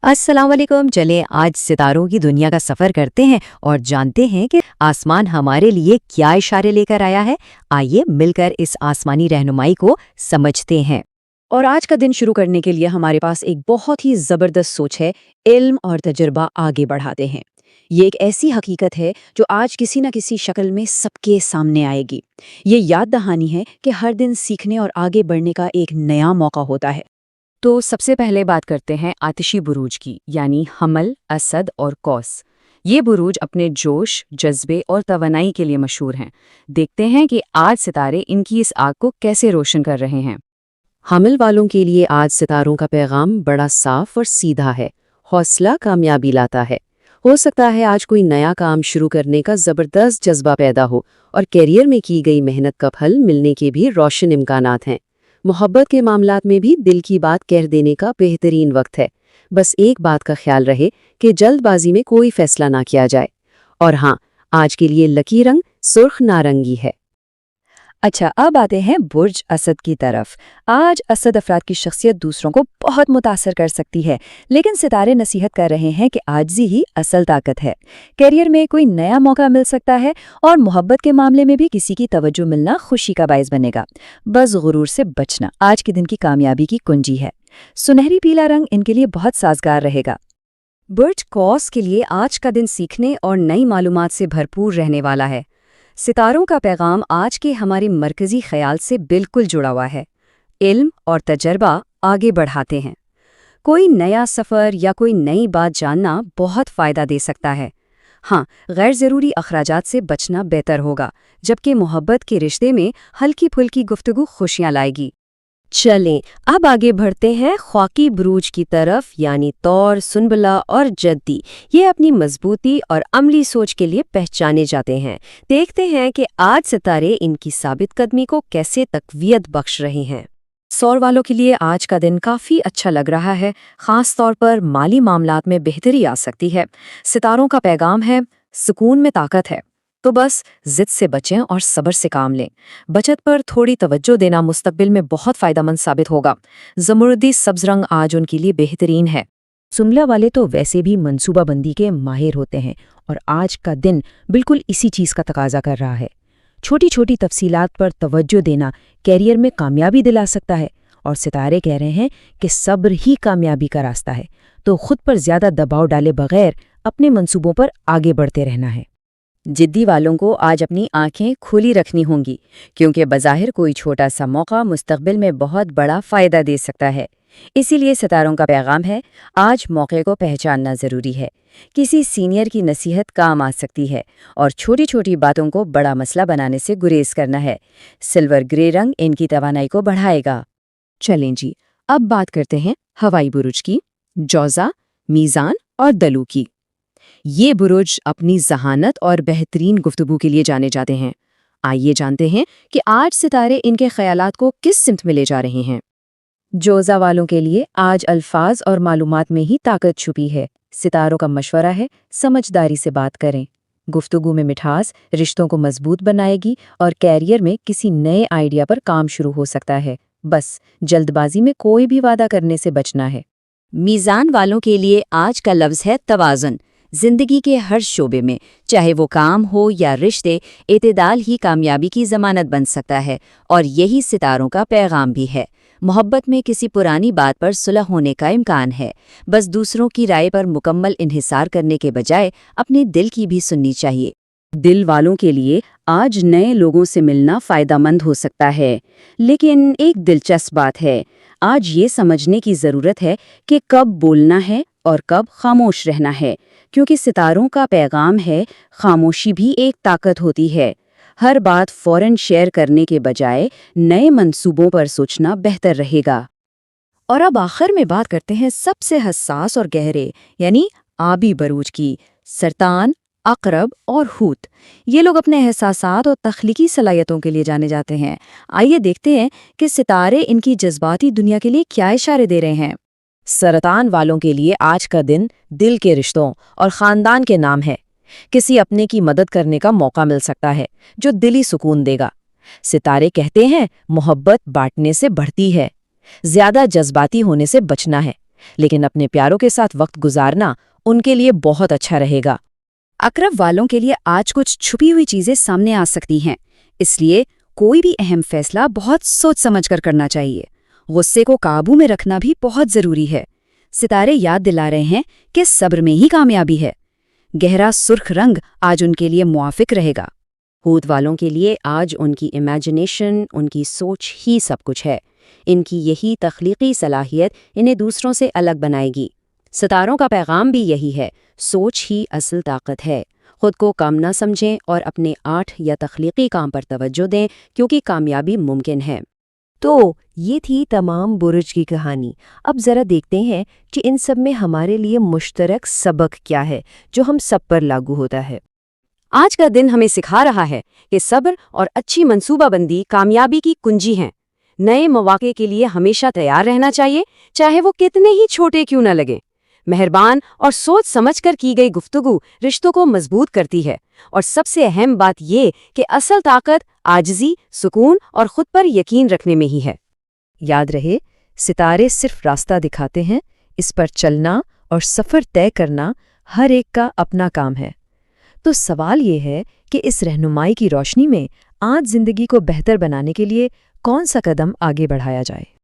अस्सलाम वालेकुम। चलें आज सितारों की दुनिया का सफ़र करते हैं और जानते हैं कि आसमान हमारे लिए क्या इशारे लेकर आया है। आइए मिलकर इस आसमानी रहनुमाई को समझते हैं। और आज का दिन शुरू करने के लिए हमारे पास एक बहुत ही ज़बरदस्त सोच है। इल्म और तजुर्बा आगे बढ़ाते हैं। ये एक ऐसी हकीकत है जो आज किसी न किसी शक्ल में सबके सामने आएगी। ये याद दहानी है कि हर दिन सीखने और आगे बढ़ने का एक नया मौका होता है। तो सबसे पहले बात करते हैं आतिशी बुरूज की, यानी हमल, असद और कौस। ये बुरूज अपने जोश, जज्बे और तवानाई के लिए मशहूर हैं। देखते हैं कि आज सितारे इनकी इस आग को कैसे रोशन कर रहे हैं। हमल वालों के लिए आज सितारों का पैगाम बड़ा साफ और सीधा है। हौसला कामयाबी लाता है। हो सकता है आज कोई नया काम शुरू करने का ज़बरदस्त जज्बा पैदा हो और कैरियर में की गई मेहनत का फल मिलने के भी रोशन इम्कानात हैं। मोहब्बत के मामलात में भी दिल की बात कह देने का बेहतरीन वक्त है। बस एक बात का ख्याल रहे कि जल्दबाजी में कोई फैसला ना किया जाए। और हाँ, आज के लिए लकी रंग सुर्ख नारंगी है। अच्छा, अब आते हैं बुर्ज असद की तरफ। आज असद अफराद की शख्सियत दूसरों को बहुत मुतासर कर सकती है, लेकिन सितारे नसीहत कर रहे हैं कि आजिज़ी ही असल ताकत है। करियर में कोई नया मौका मिल सकता है और मोहब्बत के मामले में भी किसी की तवज्जो मिलना खुशी का बायस बनेगा। बस गुरूर से बचना आज के दिन की कामयाबी की कुंजी है। सुनहरी पीला रंग इनके लिए बहुत साजगार रहेगा। बुर्ज कौस के लिए आज का दिन सीखने और नई मालूमात से भरपूर रहने वाला है। सितारों का पैगाम आज के हमारे मरकजी ख्याल से बिल्कुल जुड़ा हुआ है। इल्म और तजर्बा आगे बढ़ाते हैं। कोई नया सफ़र या कोई नई बात जानना बहुत फ़ायदा दे सकता है। हाँ, गैर ज़रूरी अखराजात से बचना बेहतर होगा, जबकि मोहब्बत के रिश्ते में हल्की फुल्की गुफ्तगू खुशियाँ लाएगी। चलें अब आगे बढ़ते हैं ख्वाकी बुरूज की तरफ, यानी तौर, सुनबला और जद्दी। ये अपनी मजबूती और अमली सोच के लिए पहचाने जाते हैं। देखते हैं कि आज सितारे इनकी साबित कदमी को कैसे तकवीयत बख्श रहे हैं। सौर वालों के लिए आज का दिन काफ़ी अच्छा लग रहा है। ख़ास तौर पर माली मामलात में बेहतरी आ सकती है। सितारों का पैगाम है, सुकून में ताकत है, तो बस जिद से बचें और सब्र से काम लें। बचत पर थोड़ी तवज्जो देना मुस्तकबिल में बहुत फ़ायदेमंद साबित होगा। ज़मुर्दी सब्ज़ रंग आज उनके लिए बेहतरीन है। सुनबला वाले तो वैसे भी मंसूबाबंदी के माहिर होते हैं और आज का दिन बिल्कुल इसी चीज़ का तकाजा कर रहा है। छोटी छोटी तफसीलात पर तवज्जो देना कैरियर में कामयाबी दिला सकता है और सितारे कह रहे हैं कि सब्र ही कामयाबी का रास्ता है। तो खुद पर ज़्यादा दबाव डाले बगैर अपने मंसूबों पर आगे बढ़ते रहना है। जिद्दी वालों को आज अपनी आंखें खुली रखनी होंगी, क्योंकि बज़ाहिर कोई छोटा सा मौका मुस्तकबिल में बहुत बड़ा फ़ायदा दे सकता है। इसीलिए सितारों का पैगाम है, आज मौके को पहचानना ज़रूरी है। किसी सीनियर की नसीहत काम आ सकती है और छोटी छोटी बातों को बड़ा मसला बनाने से गुरेज करना है। सिल्वर ग्रे रंग इनकी तवानाई को बढ़ाएगा। चलें जी, अब बात करते हैं हवाई बुरुज की, जौज़ा, मीज़ान और दलू की। ये बुरुज अपनी जहानत और बेहतरीन गुफ्तगू के लिए जाने जाते हैं। आइए जानते हैं कि आज सितारे इनके ख्यालात को किस सिमत में ले जा रहे हैं। जोज़ा वालों के लिए आज अल्फाज और मालूमात में ही ताकत छुपी है। सितारों का मशवरा है, समझदारी से बात करें। गुफ्तगू में मिठास रिश्तों को मजबूत बनाएगी और कैरियर में किसी नए आइडिया पर काम शुरू हो सकता है। बस जल्दबाजी में कोई भी वादा करने से बचना है। मीज़ान वालों के लिए आज का लफ्ज़ है तवाज़ुन। जिंदगी के हर शोबे में, चाहे वो काम हो या रिश्ते, एतदाल ही कामयाबी की ज़मानत बन सकता है और यही सितारों का पैगाम भी है। मोहब्बत में किसी पुरानी बात पर सुलह होने का इम्कान है। बस दूसरों की राय पर मुकम्मल इन्हिसार करने के बजाय अपने दिल की भी सुननी चाहिए। दिल वालों के लिए आज नए लोगों से मिलना फ़ायदेमंद हो सकता है, लेकिन एक दिलचस्प बात है। आज ये समझने की ज़रूरत है कि कब बोलना है और कब खामोश रहना है, क्योंकि सितारों का पैगाम है, खामोशी भी एक ताकत होती है। हर बात फौरन शेयर करने के बजाय नए मंसूबों पर सोचना बेहतर रहेगा। और अब आखिर में बात करते हैं सबसे हसास और गहरे, यानी आबी बरूज की, सरतान, अकरब और हूत। ये लोग अपने एहसासात और तख्लीकी सलाहियतों के लिए जाने जाते हैं। आइए देखते हैं कि सितारे इनकी जज्बाती दुनिया के लिए क्या इशारे दे रहे हैं। सरतान वालों के लिए आज का दिन दिल के रिश्तों और ख़ानदान के नाम है। किसी अपने की मदद करने का मौका मिल सकता है जो दिली सुकून देगा। सितारे कहते हैं, मोहब्बत बांटने से बढ़ती है। ज्यादा जज्बाती होने से बचना है, لیکن اپنے پیاروں کے ساتھ وقت گزارنا ان کے لیے بہت اچھا رہے گا۔ اقرب والوں کے لیے آج کچھ چھپی ہوئی چیزیں سامنے آ سکتی ہیں، اس لیے کوئی بھی اہم فیصلہ بہت سوچ سمجھ کر کرنا چاہیے۔ غصے کو قابو میں رکھنا بھی بہت ضروری ہے۔ ستارے یاد دلا رہے ہیں کہ صبر میں ہی کامیابی ہے۔ گہرا سرخ رنگ آج ان کے لیے موافق رہے گا۔ حوت والوں کے لیے آج ان کی امیجنیشن، ان کی سوچ ہی سب کچھ ہے۔ ان کی یہی تخلیقی صلاحیت انہیں دوسروں سے الگ بنائے گی۔ ستاروں کا پیغام بھی یہی ہے، سوچ ہی اصل طاقت ہے۔ خود کو کم نہ سمجھیں اور اپنے آرٹ یا تخلیقی کام پر توجہ دیں، کیونکہ کامیابی ممکن ہے۔ تو یہ تھی تمام برج کی کہانی۔ اب ذرا دیکھتے ہیں کہ ان سب میں ہمارے لیے مشترک سبق کیا ہے جو ہم سب پر لاگو ہوتا ہے۔ آج کا دن ہمیں سکھا رہا ہے کہ صبر اور اچھی منصوبہ بندی کامیابی کی کنجی ہیں۔ نئے مواقع کے لیے ہمیشہ تیار رہنا چاہیے، چاہے وہ کتنے ہی چھوٹے کیوں نہ لگیں۔ مہربان اور سوچ سمجھ کر کی گئی گفتگو رشتوں کو مضبوط کرتی ہے، اور سب سے اہم بات یہ کہ اصل طاقت عاجزی، سکون اور خود پر یقین رکھنے میں ہی ہے۔ یاد رہے، ستارے صرف راستہ دکھاتے ہیں، اس پر چلنا اور سفر طے کرنا ہر ایک کا اپنا کام ہے۔ تو سوال یہ ہے کہ اس رہنمائی کی روشنی میں آج زندگی کو بہتر بنانے کے لیے کون سا قدم آگے بڑھایا جائے؟